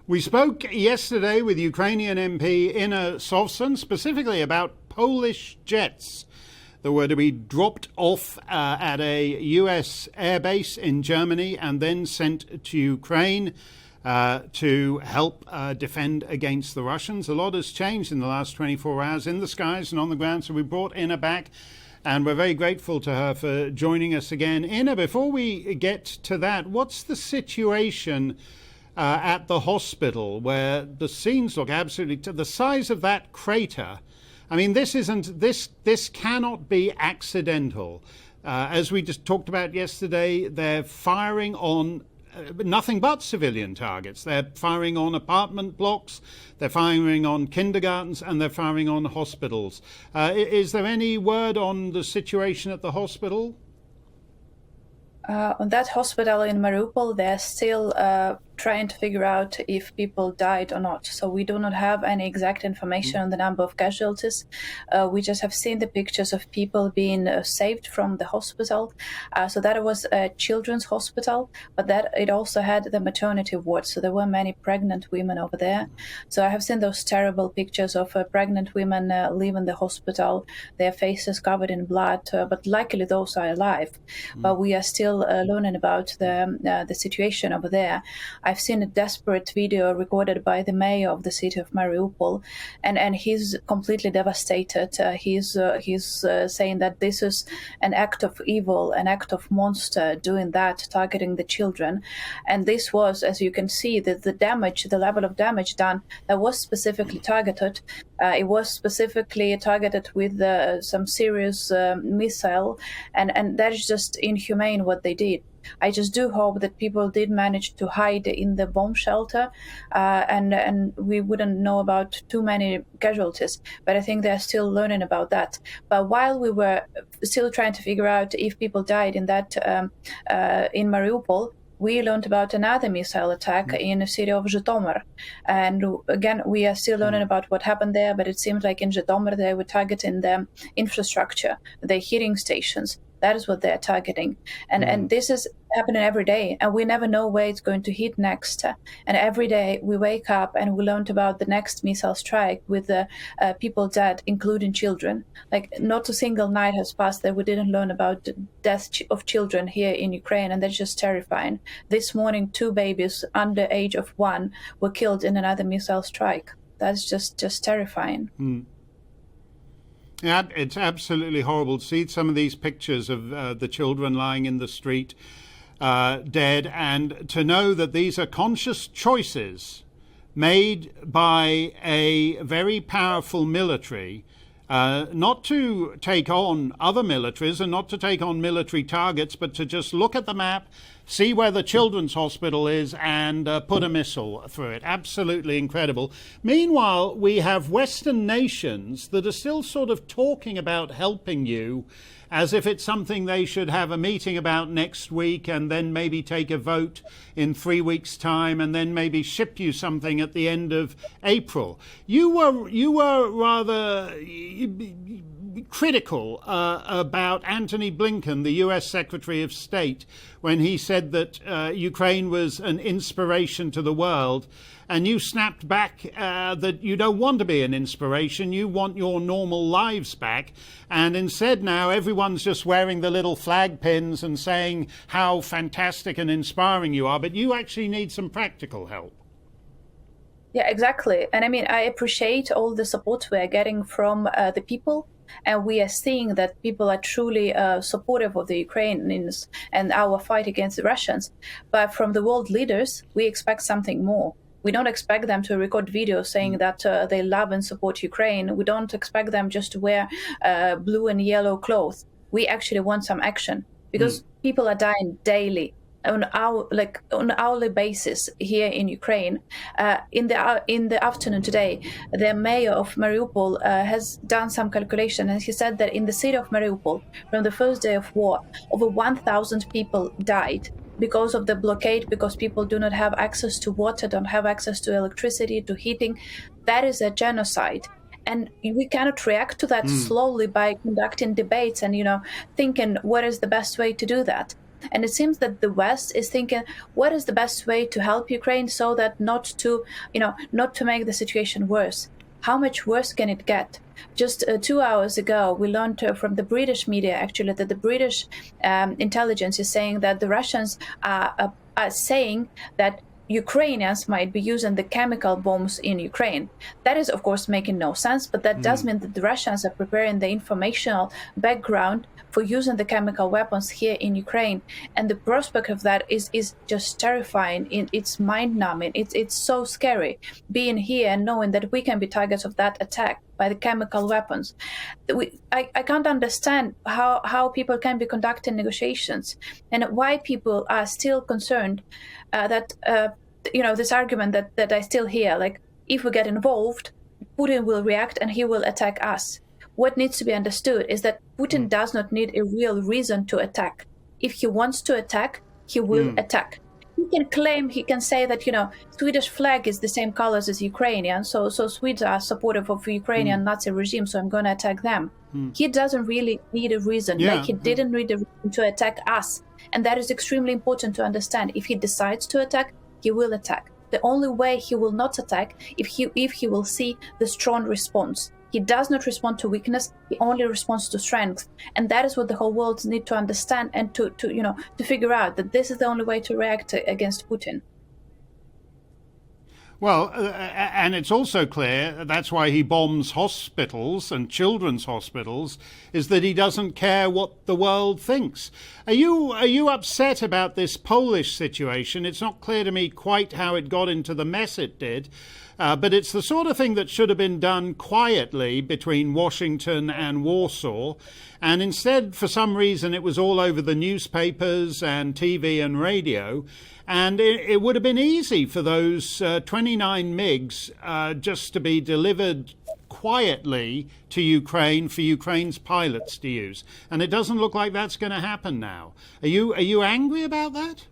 We spoke yesterday with Ukrainian MP Inna Sovsun specifically about Polish jets that were to be dropped off at a US airbase in Germany and then sent to Ukraine to help defend against the Russians. A lot has changed in the last 24 hours in the skies and on the ground, so we brought Inna back. And we're very grateful to her for joining us again. Inna, before we get to that, what's the situation at the hospital where the scenes look absolutely the size of that crater? I mean, this cannot be accidental. As we just talked about yesterday, they're firing on nothing but civilian targets. They're firing on apartment blocks, they're firing on kindergartens, and they're firing on hospitals. Is there any word on the situation at the hospital? On that hospital in Mariupol, they're still trying to figure out if people died or not. So we do not have any exact information on the number of casualties. We just have seen the pictures of people being saved from the hospital. So that was a children's hospital, but that it also had the maternity ward. So there were many pregnant women over there. So I have seen those terrible pictures of pregnant women leaving the hospital, their faces covered in blood, but luckily those are alive. But we are still learning about the situation over there. I've seen a desperate video recorded by the mayor of the city of Mariupol, and he's completely devastated. He's saying that this is an act of evil, an act of monster doing that, targeting the children. And this was, as you can see, the damage, the level of damage done, that was specifically targeted. It was specifically targeted with some serious missile, and that is just inhumane what they did. I just do hope that people did manage to hide in the bomb shelter, and we wouldn't know about too many casualties. But I think they're still learning about that. But while we were still trying to figure out if people died in that in Mariupol, we learned about another missile attack in the city of Zhytomyr. And again, we are still learning about what happened there, but it seems like in Zhytomyr they were targeting the infrastructure, the heating stations. That is what they're targeting. And this is happening every day, and we never know where it's going to hit next. And every day we wake up and we learned about the next missile strike with people dead, including children. Like, not a single night has passed that we didn't learn about the death of children here in Ukraine, and that's just terrifying. This morning, 2 babies under the age of 1 were killed in another missile strike. That's just terrifying. Yeah, it's absolutely horrible to see some of these pictures of the children lying in the street dead, and to know that these are conscious choices made by a very powerful military not to take on other militaries and not to take on military targets, but to just look at the map, see where the children's hospital is, and put a missile through it. Absolutely incredible. Meanwhile, we have Western nations that are still sort of talking about helping you as if it's something they should have a meeting about next week and then maybe take a vote in 3 weeks' time and then maybe ship you something at the end of April. You were rather critical about Antony Blinken, the US Secretary of State, when he said that Ukraine was an inspiration to the world. And you snapped back that you don't want to be an inspiration. You want your normal lives back. And instead now everyone's just wearing the little flag pins and saying how fantastic and inspiring you are. But you actually need some practical help. Yeah, exactly. And I mean, I appreciate all the support we are getting from the people. And we are seeing that people are truly supportive of the Ukrainians and our fight against the Russians. But from the world leaders, we expect something more. We don't expect them to record videos saying that they love and support Ukraine. We don't expect them just to wear blue and yellow clothes. We actually want some action, because people are dying daily on hourly basis here in Ukraine. In the afternoon today, the mayor of Mariupol has done some calculation, and he said that in the city of Mariupol, from the first day of war, over 1,000 people died because of the blockade, because people do not have access to water, don't have access to electricity, to heating. That is a genocide. And we cannot react to that slowly by conducting debates and, thinking what is the best way to do that. And it seems that the West is thinking, what is the best way to help Ukraine so that not to make the situation worse? How much worse can it get? Just 2 hours ago, we learned from the British media, actually, that the British intelligence is saying that the Russians are saying that Ukrainians might be using the chemical bombs in Ukraine. That is, of course, making no sense, but that does mean that the Russians are preparing the informational background for using the chemical weapons here in Ukraine. And the prospect of that is just terrifying. It's mind-numbing. It's so scary being here and knowing that we can be targets of that attack by the chemical weapons. I can't understand how people can be conducting negotiations and why people are still concerned that this argument that I still hear, like, if we get involved, Putin will react and he will attack us. What needs to be understood is that Putin does not need a real reason to attack. If he wants to attack, he will attack. He can say that, Swedish flag is the same colors as Ukrainian, so Swedes are supportive of Ukrainian Nazi regime, so I'm going to attack them. He doesn't really need a reason. Like he didn't need a reason to attack us. And that is extremely important to understand. If he decides to attack, he will attack. The only way he will not attack if he will see the strong response. He does not respond to weakness. He only responds to strength, and that is what the whole world needs to understand and to figure out, that this is the only way to react against Putin. Well, and it's also clear that's why he bombs hospitals and children's hospitals, is that he doesn't care what the world thinks. Are you upset about this Polish situation? It's not clear to me quite how it got into the mess it did. But it's the sort of thing that should have been done quietly between Washington and Warsaw. And instead, for some reason, it was all over the newspapers and TV and radio. And it would have been easy for those 29 MiGs just to be delivered quietly to Ukraine for Ukraine's pilots to use. And it doesn't look like that's going to happen now. Are you angry about that?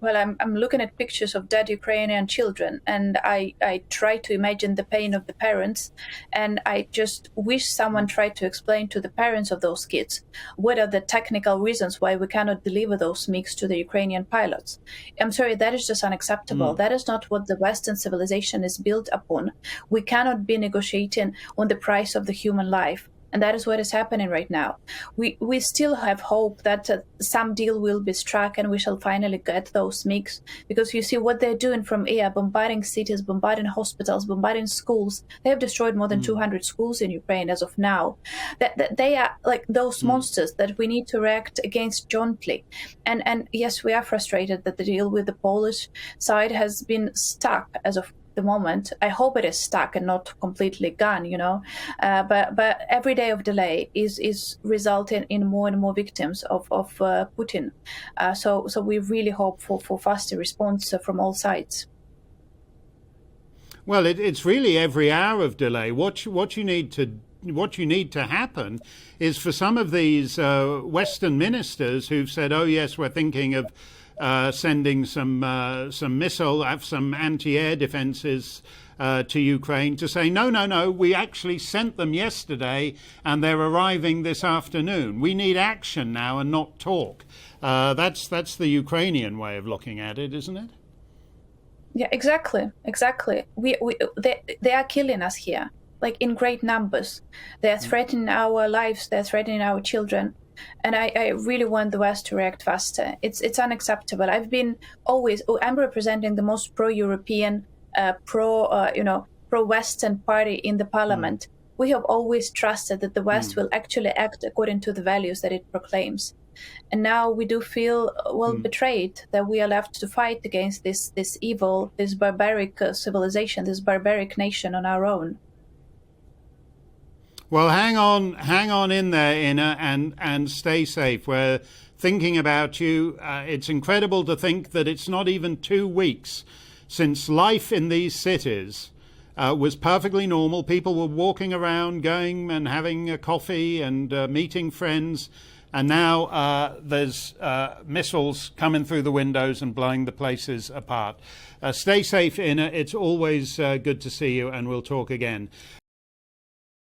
Well, I'm looking at pictures of dead Ukrainian children, and I try to imagine the pain of the parents, and I just wish someone tried to explain to the parents of those kids what are the technical reasons why we cannot deliver those MiGs to the Ukrainian pilots. I'm sorry, that is just unacceptable. That is not what the Western civilization is built upon. We cannot be negotiating on the price of the human life. And that is what is happening right now. We still have hope that some deal will be struck and we shall finally get those MiGs. Because you see what they're doing from air, bombarding cities, bombarding hospitals, bombarding schools. They have destroyed more than 200 schools in Ukraine as of now. That they are like those monsters that we need to react against jointly. And yes, we are frustrated that the deal with the Polish side has been stuck as of the moment. I hope it is stuck and not completely gone, but every day of delay is resulting in more and more victims of Putin. So we really hope for faster response from all sides. Well, it's really every hour of delay. What you need to happen is for some of these Western ministers who've said, "Oh yes, we're thinking of sending some anti-air defenses to Ukraine," to say, no, we actually sent them yesterday and they're arriving this afternoon. We need action now and not talk. That's the Ukrainian way of looking at it, isn't it? Yeah, exactly. They are killing us here, like in great numbers. They are threatening our lives. They're threatening our children. And I really want the West to react faster. It's unacceptable. I'm representing the most pro-European, pro-Western party in the parliament. We have always trusted that the West will actually act according to the values that it proclaims. And now we do feel, betrayed that we are left to fight against this evil, this barbaric civilization, this barbaric nation on our own. Well, hang on in there, Inna, and stay safe. We're thinking about you. It's incredible to think that it's not even 2 weeks since life in these cities was perfectly normal. People were walking around, going and having a coffee and meeting friends. And now there's missiles coming through the windows and blowing the places apart. Stay safe, Inna. It's always good to see you, and we'll talk again.